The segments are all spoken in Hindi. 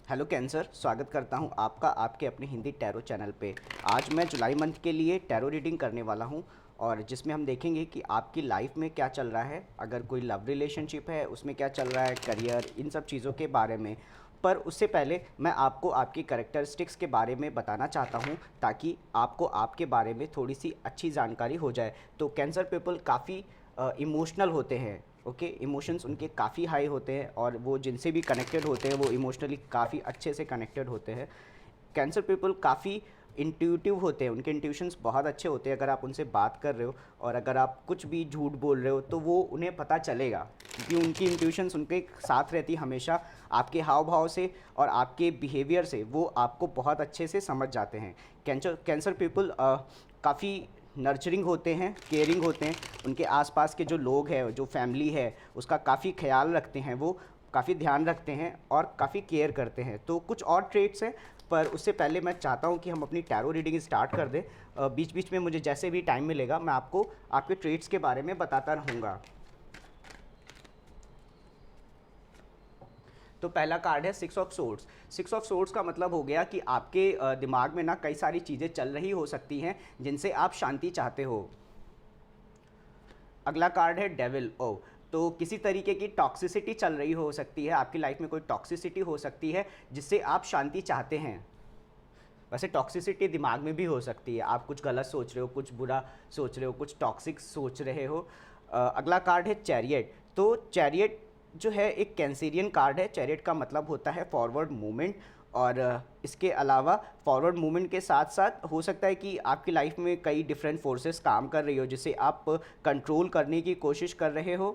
हेलो कैंसर, स्वागत करता हूं आपका आपके अपने हिंदी टैरो चैनल पे। आज मैं जुलाई मंथ के लिए टैरो रीडिंग करने वाला हूं और जिसमें हम देखेंगे कि आपकी लाइफ में क्या चल रहा है, अगर कोई लव रिलेशनशिप है उसमें क्या चल रहा है, करियर, इन सब चीज़ों के बारे में। पर उससे पहले मैं आपको आपकी कैरेक्टरिस्टिक्स के बारे में बताना चाहता हूं ताकि आपको आपके बारे में थोड़ी सी अच्छी जानकारी हो जाए। तो कैंसर पीपल काफ़ी इमोशनल होते हैं। ओके, इमोशंस उनके काफ़ी हाई होते हैं और वो जिनसे भी कनेक्टेड होते हैं वो इमोशनली काफ़ी अच्छे से कनेक्टेड होते हैं। कैंसर पीपल काफ़ी इंट्यूटिव होते हैं, उनके इंट्यूशंस बहुत अच्छे होते हैं। अगर आप उनसे बात कर रहे हो और अगर आप कुछ भी झूठ बोल रहे हो तो वो उन्हें पता चलेगा, क्योंकि उनकी इंट्यूशंस उनके साथ रहती हमेशा। आपके हाव भाव से और आपके बिहेवियर से वो आपको बहुत अच्छे से समझ जाते हैं। कैंसर पीपल काफ़ी नर्चरिंग होते हैं, केयरिंग होते हैं। उनके आसपास के जो लोग हैं, जो फैमिली है, उसका काफ़ी ख्याल रखते हैं, वो काफ़ी ध्यान रखते हैं और काफ़ी केयर करते हैं। तो कुछ और ट्रेट्स हैं, पर उससे पहले मैं चाहता हूं कि हम अपनी टैरो रीडिंग स्टार्ट कर दें। बीच बीच में मुझे जैसे भी टाइम मिलेगा मैं आपको आपके ट्रेट्स के बारे में बताता रहूँगा। तो पहला कार्ड है six of swords. Six of swords का मतलब हो गया कि आपके दिमाग में ना कई सारी चीज़ें चल रही हो सकती हैं जिनसे आप शांति चाहते हो। अगला कार्ड है डेविल। ओ, तो किसी तरीके की टॉक्सिसिटी चल रही हो सकती है, आपकी लाइफ में कोई टॉक्सिसिटी हो सकती है जिससे आप शांति चाहते हैं। वैसे टॉक्सिसिटी दिमाग में भी हो सकती है, आप कुछ गलत सोच रहे हो, कुछ बुरा सोच रहे हो, कुछ टॉक्सिक सोच रहे हो। अगला कार्ड है चैरियट। तो चैरियट जो है एक कैंसेरियन कार्ड है। चैरियट का मतलब होता है फॉरवर्ड मूवमेंट, और इसके अलावा फॉरवर्ड मूवमेंट के साथ साथ हो सकता है कि आपकी लाइफ में कई डिफरेंट फोर्सेस काम कर रही हो जिसे आप कंट्रोल करने की कोशिश कर रहे हो।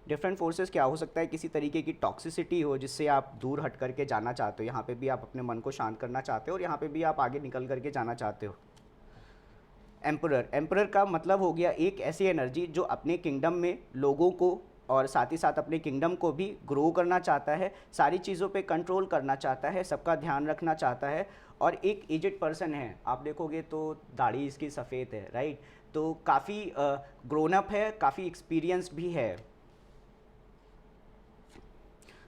डिफरेंट फोर्सेस क्या हो सकता है, किसी तरीके की टॉक्सिसिटी हो जिससे आप दूर हट करके जाना चाहते हो। यहाँ पे भी आप अपने मन को शांत करना चाहते हो और यहाँ पे भी आप आगे निकल करके जाना चाहते हो। एम्परर। एम्परर का मतलब हो गया एक ऐसी एनर्जी जो अपने किंगडम में लोगों को और साथ ही साथ अपने किंगडम को भी ग्रो करना चाहता है, सारी चीज़ों पे कंट्रोल करना चाहता है, सबका ध्यान रखना चाहता है। और एक एजेड पर्सन है, आप देखोगे तो दाढ़ी इसकी सफ़ेद है, राइट। तो काफ़ी ग्रोन अप है, काफ़ी एक्सपीरियंस्ड भी है।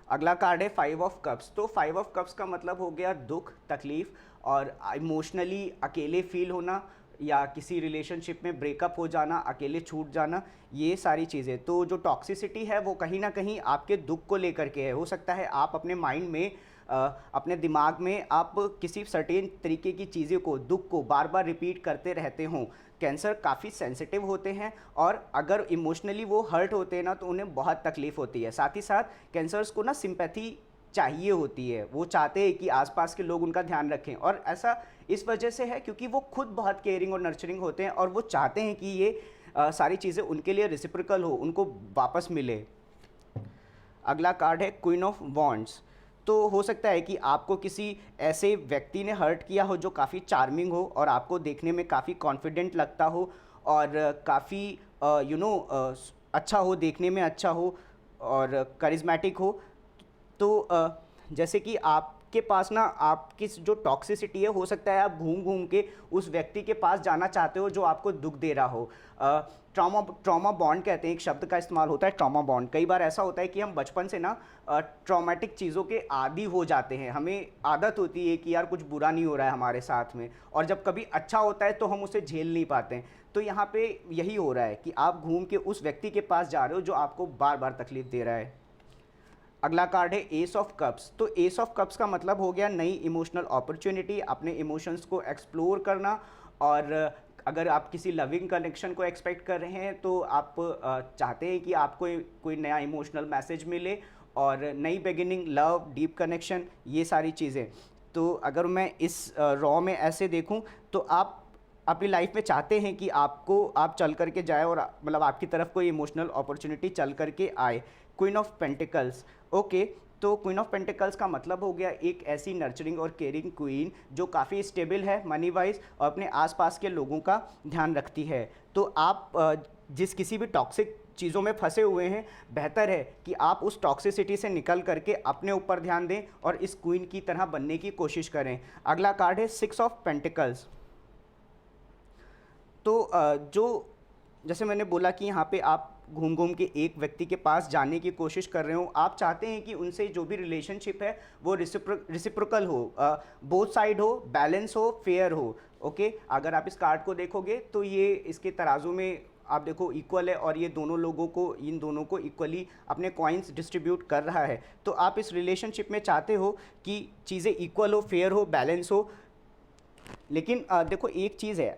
अगला कार्ड है फाइव ऑफ कप्स। तो फाइव ऑफ कप्स का मतलब हो गया दुख, तकलीफ और इमोशनली अकेले फील होना, या किसी रिलेशनशिप में ब्रेकअप हो जाना, अकेले छूट जाना, ये सारी चीज़ें। तो जो टॉक्सिसिटी है वो कहीं ना कहीं आपके दुख को लेकर के है। हो सकता है आप अपने माइंड में अपने दिमाग में आप किसी सर्टेन तरीके की चीज़ें को, दुख को बार बार रिपीट करते रहते हों। कैंसर काफ़ी सेंसिटिव होते हैं और अगर इमोशनली वो हर्ट होते हैं ना तो उन्हें बहुत तकलीफ होती है। साथ ही साथ कैंसर्स को ना सिंपैथी चाहिए होती है, वो चाहते हैं कि आसपास के लोग उनका ध्यान रखें, और ऐसा इस वजह से है क्योंकि वो खुद बहुत केयरिंग और नर्चरिंग होते हैं और वो चाहते हैं कि ये सारी चीज़ें उनके लिए रेसिप्रोकल हो, उनको वापस मिले। अगला कार्ड है क्वीन ऑफ वॉन्ड्स। तो हो सकता है कि आपको किसी ऐसे व्यक्ति ने हर्ट किया हो जो काफ़ी चार्मिंग हो और आपको देखने में काफ़ी कॉन्फिडेंट लगता हो और काफ़ी अच्छा हो, देखने में अच्छा हो और करिज्मेटिक हो। तो जैसे कि आपके पास ना आपकी जो टॉक्सिसिटी है, हो सकता है आप घूम घूम के उस व्यक्ति के पास जाना चाहते हो जो आपको दुख दे रहा हो। ट्रॉमा ट्रॉमा बॉन्ड कहते हैं, एक शब्द का इस्तेमाल होता है ट्रॉमा बॉन्ड। कई बार ऐसा होता है कि हम बचपन से ना ट्रॉमेटिक चीज़ों के आदी हो जाते हैं, हमें आदत होती है कि यार कुछ बुरा नहीं हो रहा है हमारे साथ में, और जब कभी अच्छा होता है तो हम उसे झेल नहीं पाते हैं। तो यहाँ पे यही हो रहा है कि आप घूम के उस व्यक्ति के पास जा रहे हो जो आपको बार बार तकलीफ दे रहा है। अगला कार्ड है एस ऑफ कप्स। तो एस ऑफ कप्स का मतलब हो गया नई इमोशनल अपॉर्चुनिटी, अपने इमोशंस को एक्सप्लोर करना। और अगर आप किसी लविंग कनेक्शन को एक्सपेक्ट कर रहे हैं तो आप चाहते हैं कि आपको कोई नया इमोशनल मैसेज मिले और नई बिगिनिंग, लव, डीप कनेक्शन, ये सारी चीज़ें। तो अगर मैं इस रॉ में ऐसे देखूं तो आप अपनी लाइफ में चाहते हैं कि आप चल करके जाए और मतलब आपकी तरफ कोई इमोशनल अपॉर्चुनिटी चल करके आए। Queen of pentacles. ओके, तो क्वीन ऑफ पेंटिकल्स का मतलब हो गया एक ऐसी नर्चरिंग और केयरिंग क्वीन जो काफ़ी स्टेबल है मनी वाइज और अपने आसपास के लोगों का ध्यान रखती है। तो आप जिस किसी भी टॉक्सिक चीज़ों में फंसे हुए हैं, बेहतर है कि आप उस टॉक्सिसिटी से निकल करके अपने ऊपर ध्यान दें और इस क्वीन की तरह बनने की कोशिश करें। अगला कार्ड है सिक्स ऑफ पेंटिकल्स। तो जो जैसे मैंने बोला कि यहाँ पे आप घूम घूम के एक व्यक्ति के पास जाने की कोशिश कर रहे हो, आप चाहते हैं कि उनसे जो भी रिलेशनशिप है वो रिसिप्रोकल हो, बोथ साइड हो, बैलेंस हो, फेयर हो। ओके, अगर आप इस कार्ड को देखोगे तो ये इसके तराजू में आप देखो इक्वल है, और ये दोनों लोगों को, इन दोनों को इक्वली अपने कॉइन्स डिस्ट्रीब्यूट कर रहा है। तो आप इस रिलेशनशिप में चाहते हो कि चीज़ें इक्वल हो, फेयर हो, बैलेंस हो। लेकिन देखो एक चीज़ है,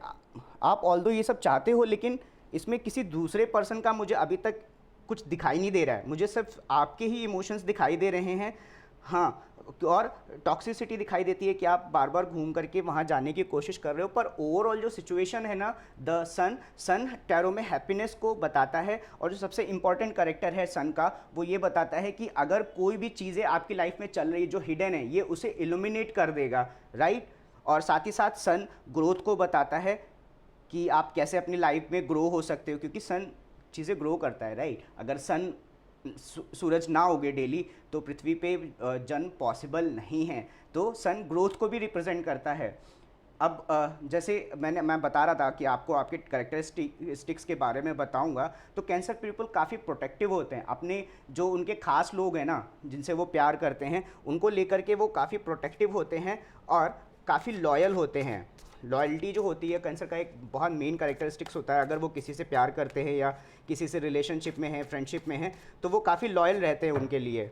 आप ऑल्दो ये सब चाहते हो, लेकिन इसमें किसी दूसरे पर्सन का मुझे अभी तक कुछ दिखाई नहीं दे रहा है, मुझे सिर्फ आपके ही इमोशंस दिखाई दे रहे हैं। हाँ, और टॉक्सिसिटी दिखाई देती है कि आप बार बार घूम करके वहाँ जाने की कोशिश कर रहे हो। पर ओवरऑल जो सिचुएशन है ना, द सन टैरो में हैप्पीनेस को बताता है, और जो सबसे इंपॉर्टेंट कैरेक्टर है सन का, वो ये बताता है कि अगर कोई भी चीज़ें आपकी लाइफ में चल रही जो हिडन है, ये उसे इल्यूमिनेट कर देगा, राइट। और साथ ही साथ सन ग्रोथ को बताता है कि आप कैसे अपनी लाइफ में ग्रो हो सकते हो, क्योंकि सन चीज़ें ग्रो करता है, राइट। अगर सन सूरज ना उगे डेली तो पृथ्वी पे जन्म पॉसिबल नहीं है। तो सन ग्रोथ को भी रिप्रेजेंट करता है। अब जैसे मैं बता रहा था कि आपको आपके कैरेक्टरिस्टिक्स के बारे में बताऊंगा, तो कैंसर पीपल काफ़ी प्रोटेक्टिव होते हैं, अपने जो उनके खास लोग हैं ना, जिनसे वो प्यार करते हैं, उनको लेकर के वो काफ़ी प्रोटेक्टिव होते हैं और काफ़ी लॉयल होते हैं। लॉयल्टी जो होती है कैंसर का एक बहुत मेन कैरेक्टरिस्टिक्स होता है। अगर वो किसी से प्यार करते हैं या किसी से रिलेशनशिप में है, फ्रेंडशिप में है, तो वो काफ़ी लॉयल रहते हैं उनके लिए।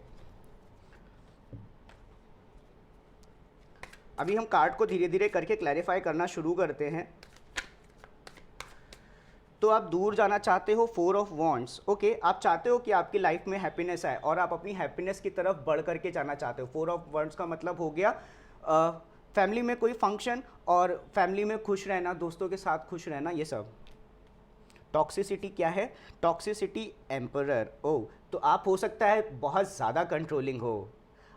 अभी हम कार्ड को धीरे धीरे करके क्लैरिफाई करना शुरू करते हैं। तो आप दूर जाना चाहते हो, 4 ऑफ वॉन्ड्स। ओके, आप चाहते हो कि आपकी लाइफ में हैप्पीनेस आए और आप अपनी हैप्पीनेस की तरफ बढ़ करके जाना चाहते हो। 4 ऑफ वॉन्ड्स का मतलब हो गया फैमिली में कोई फंक्शन और फैमिली में खुश रहना, दोस्तों के साथ खुश रहना, ये सब। टॉक्सिसिटी क्या है? Toxicity emperor. ओ, तो आप हो सकता है बहुत ज़्यादा कंट्रोलिंग हो,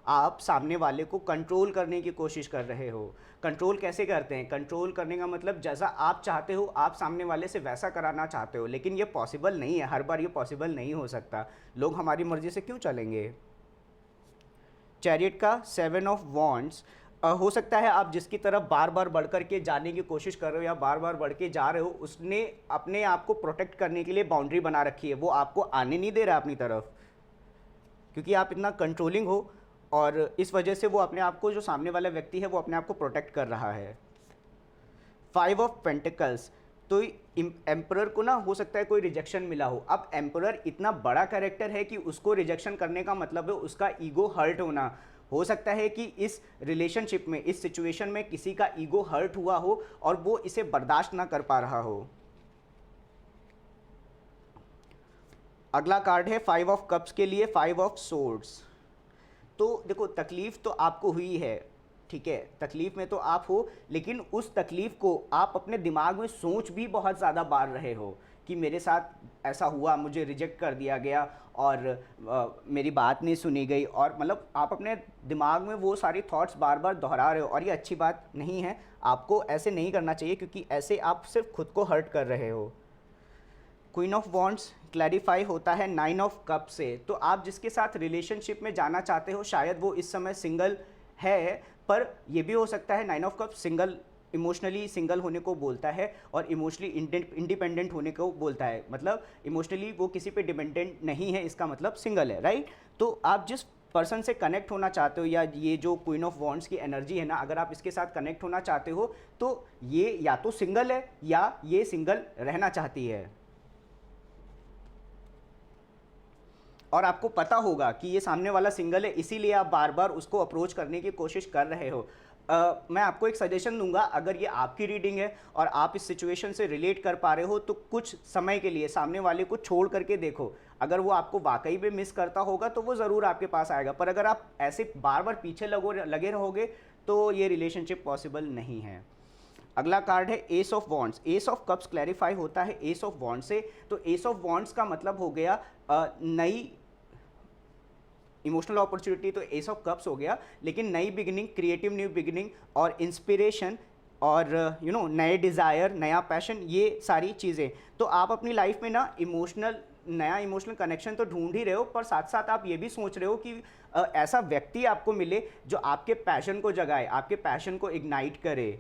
आप सामने वाले को कंट्रोल करने की कोशिश कर रहे हो। कंट्रोल कैसे करते हैं? कंट्रोल करने का मतलब जैसा आप चाहते हो आप सामने वाले से वैसा कराना चाहते हो, लेकिन ये पॉसिबल नहीं है, हर बार ये पॉसिबल नहीं हो सकता। लोग हमारी मर्जी से क्यों चलेंगे? चैरियट का 7 ऑफ वॉन्ड्स। हो सकता है आप जिसकी तरफ बार बार बढ़ कर के जाने की कोशिश कर रहे हो या बार बार बढ़ के जा रहे हो, उसने अपने आप को प्रोटेक्ट करने के लिए बाउंड्री बना रखी है, वो आपको आने नहीं दे रहा अपनी तरफ, क्योंकि आप इतना कंट्रोलिंग हो, और इस वजह से वो अपने आप को, जो सामने वाला व्यक्ति है, वो अपने आप को प्रोटेक्ट कर रहा है। 5 ऑफ पेंटिकल्स। तो एम्परर को ना हो सकता है कोई रिजेक्शन मिला हो। अब एम्परर इतना बड़ा कैरेक्टर है कि उसको रिजेक्शन करने का मतलब है उसका ईगो हर्ट होना। हो सकता है कि इस रिलेशनशिप में, इस सिचुएशन में किसी का ईगो हर्ट हुआ हो और वो इसे बर्दाश्त ना कर पा रहा हो। अगला कार्ड है 5 ऑफ कप्स के लिए 5 ऑफ सोर्ड्स। तो देखो, तकलीफ तो आपको हुई है, ठीक है, तकलीफ में तो आप हो, लेकिन उस तकलीफ को आप अपने दिमाग में सोच भी बहुत ज़्यादा बार रहे हो कि मेरे साथ ऐसा हुआ, मुझे रिजेक्ट कर दिया गया और मेरी बात नहीं सुनी गई, और मतलब आप अपने दिमाग में वो सारी थॉट्स बार बार दोहरा रहे हो, और ये अच्छी बात नहीं है। आपको ऐसे नहीं करना चाहिए, क्योंकि ऐसे आप सिर्फ खुद को हर्ट कर रहे हो। क्वीन ऑफ वॉन्ड्स क्लैरिफाई होता है 9 ऑफ कप से। तो आप जिसके साथ रिलेशनशिप में जाना चाहते हो, शायद वो इस समय सिंगल है, पर ये भी हो सकता है 9 of cup single, emotionally single होने को बोलता है और इमोशनली इंडिपेंडेंट होने को बोलता है। मतलब इमोशनली वो किसी पे डिपेंडेंट नहीं है, इसका मतलब सिंगल है, राइट। तो आप जिस पर्सन से कनेक्ट होना चाहते हो, या ये जो क्वीन ऑफ वॉन्ड्स की एनर्जी है ना, अगर आप इसके साथ कनेक्ट होना चाहते हो, तो ये या तो सिंगल है या ये सिंगल रहना चाहती है, और आपको पता होगा कि ये सामने वाला सिंगल है, इसीलिए आप बार बार उसको अप्रोच करने की कोशिश कर रहे हो। मैं आपको एक सजेशन दूंगा, अगर ये आपकी रीडिंग है और आप इस सिचुएशन से रिलेट कर पा रहे हो, तो कुछ समय के लिए सामने वाले को छोड़ करके देखो। अगर वो आपको वाकई में मिस करता होगा तो वो ज़रूर आपके पास आएगा, पर अगर आप ऐसे बार बार पीछे लगे रहोगे तो ये रिलेशनशिप पॉसिबल नहीं है। अगला कार्ड है S of wands. S of cups clarify होता है एस ऑफ वॉन्ड्स से। तो एस ऑफ वॉन्ड्स का मतलब हो गया नई इमोशनल अपॉर्चुनिटी, तो एस ऑफ कप्स हो गया, लेकिन नई बिगिनिंग, क्रिएटिव न्यू बिगिनिंग और इंस्पिरेशन और नए डिज़ायर, नया पैशन, ये सारी चीज़ें। तो आप अपनी लाइफ में ना नया इमोशनल कनेक्शन तो ढूंढ ही रहे हो, पर साथ साथ आप ये भी सोच रहे हो कि ऐसा व्यक्ति आपको मिले जो आपके पैशन को जगाए, आपके पैशन को इग्नाइट करे।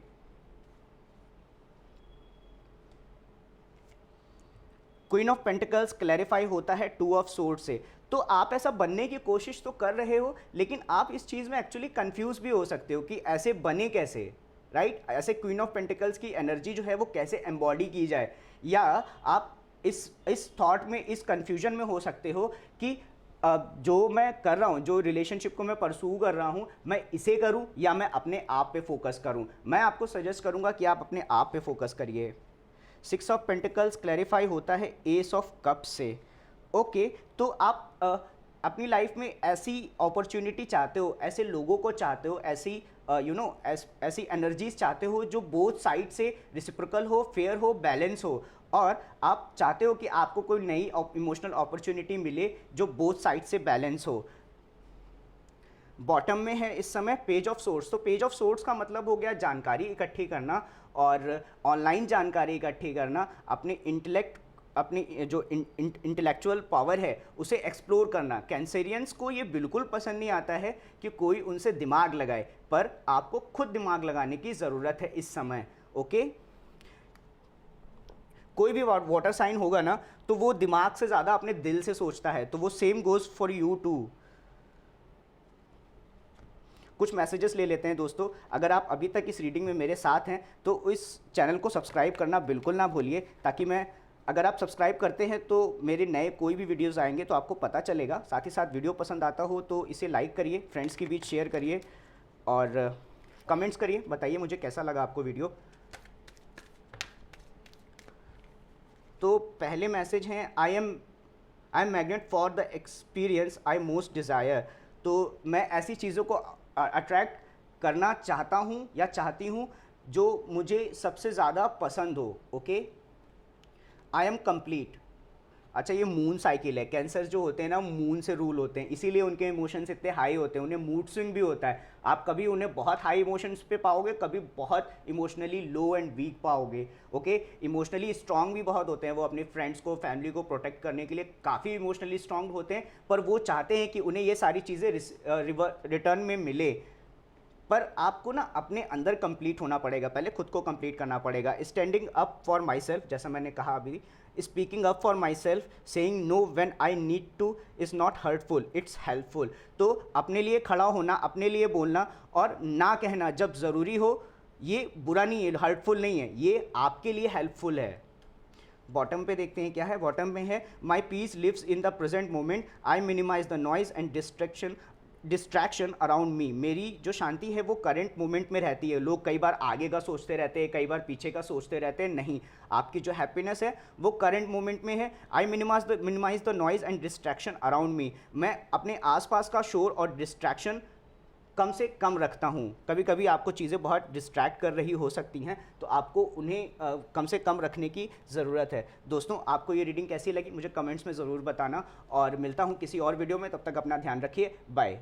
क्वीन ऑफ पेंटिकल्स क्लैरिफाई होता है टू ऑफ सोर्ड से। तो आप ऐसा बनने की कोशिश तो कर रहे हो, लेकिन आप इस चीज़ में एक्चुअली कंफ्यूज भी हो सकते हो कि ऐसे बने कैसे, राइट? ऐसे क्वीन ऑफ पेंटिकल्स की एनर्जी जो है वो कैसे एम्बॉडी की जाए, या आप इस थॉट में, इस कंफ्यूजन में हो सकते हो कि जो मैं कर रहा हूँ, जो रिलेशनशिप को मैं परस्यू कर रहा हूँ, मैं इसे करूँ या मैं अपने आप पे फोकस करूँ। मैं आपको सजेस्ट करूँगा कि आप अपने आप पे फोकस करिए। 6 ऑफ पेंटिकल्स क्लैरिफाई होता है एस ऑफ कप से। ओके, तो आप अपनी लाइफ में ऐसी अपॉर्चुनिटी चाहते हो, ऐसे लोगों को चाहते हो, ऐसी ऐसी एनर्जीज चाहते हो जो बोथ साइड से रिसिप्रोकल हो, फेयर हो, बैलेंस हो, और आप चाहते हो कि आपको कोई नई इमोशनल अपॉर्चुनिटी मिले जो बोथ साइड से बैलेंस हो। बॉटम में है इस समय पेज ऑफ सोर्स। तो पेज ऑफ सोर्स का मतलब हो गया जानकारी इकट्ठी करना और ऑनलाइन जानकारी इकट्ठी करना, अपने इंटेलेक्ट, अपनी जो इंटेलेक्चुअल पावर है उसे एक्सप्लोर करना। कैंसेरियंस को ये बिल्कुल पसंद नहीं आता है कि कोई उनसे दिमाग लगाए, पर आपको खुद दिमाग लगाने की ज़रूरत है इस समय। ओके, कोई भी वाटर साइन होगा ना, तो वो दिमाग से ज़्यादा अपने दिल से सोचता है, तो वो same goes for you too. कुछ मैसेजेस ले लेते हैं दोस्तों। अगर आप अभी तक इस रीडिंग में मेरे साथ हैं तो इस चैनल को सब्सक्राइब करना बिल्कुल ना भूलिए, ताकि अगर आप सब्सक्राइब करते हैं तो मेरे नए कोई भी वीडियोस आएंगे तो आपको पता चलेगा। साथ ही साथ वीडियो पसंद आता हो तो इसे लाइक करिए, फ्रेंड्स के बीच शेयर करिए और कमेंट्स करिए, बताइए मुझे कैसा लगा आपको वीडियो। तो पहले मैसेज हैं, I am magnet for the experience I most desire. तो मैं ऐसी चीज़ों को अट्रैक्ट करना चाहता हूँ या चाहती हूँ जो मुझे सबसे ज़्यादा पसंद हो। Okay, I am complete. अच्छा, ये मून साइकिल है। कैंसर जो होते हैं ना, मून से रूल होते हैं, इसीलिए उनके इमोशंस इतने हाई होते हैं, उन्हें मूड स्विंग भी होता है। आप कभी उन्हें बहुत हाई इमोशंस पे पाओगे, कभी बहुत इमोशनली लो एंड वीक पाओगे। ओके, इमोशनली स्ट्रांग भी बहुत होते हैं, वो अपने फ्रेंड्स को, फैमिली को प्रोटेक्ट करने के लिए काफ़ी इमोशनली स्ट्रांग होते हैं, पर वो चाहते हैं कि उन्हें ये सारी चीज़ें रिटर्न में मिले। पर आपको ना अपने अंदर कंप्लीट होना पड़ेगा, पहले खुद को कंप्लीट करना पड़ेगा। Standing up for my self, जैसा मैंने कहा अभी, speaking up for my self, saying know when I need two is not hurtful, it's helpful. तो अपने लिए खड़ा होना, अपने लिए बोलना और ना कहना जब ज़रूरी हो, ये बुरा नहीं है, हर्टफुल नहीं है, ये आपके लिए हेल्पफुल है। बॉटम पे देखते हैं क्या है। बॉटम में है, my peace lives in the present moment, I minimize the noise and distraction around me. मेरी जो शांति है वो करंट मोमेंट में रहती है। लोग कई बार आगे का सोचते रहते हैं, कई बार पीछे का सोचते रहते हैं, नहीं, आपकी जो हैप्पीनेस है वो करंट मोमेंट में है। I minimize the noise and distraction around me. मैं अपने आसपास का शोर और डिस्ट्रैक्शन कम से कम रखता हूँ। कभी कभी आपको चीज़ें बहुत डिस्ट्रैक्ट कर रही हो सकती हैं, तो आपको उन्हें कम से कम रखने की ज़रूरत है। दोस्तों, आपको ये रीडिंग कैसी लगी मुझे कमेंट्स में ज़रूर बताना, और मिलता हूँ किसी और वीडियो में। तब तक अपना ध्यान रखिए, बाय।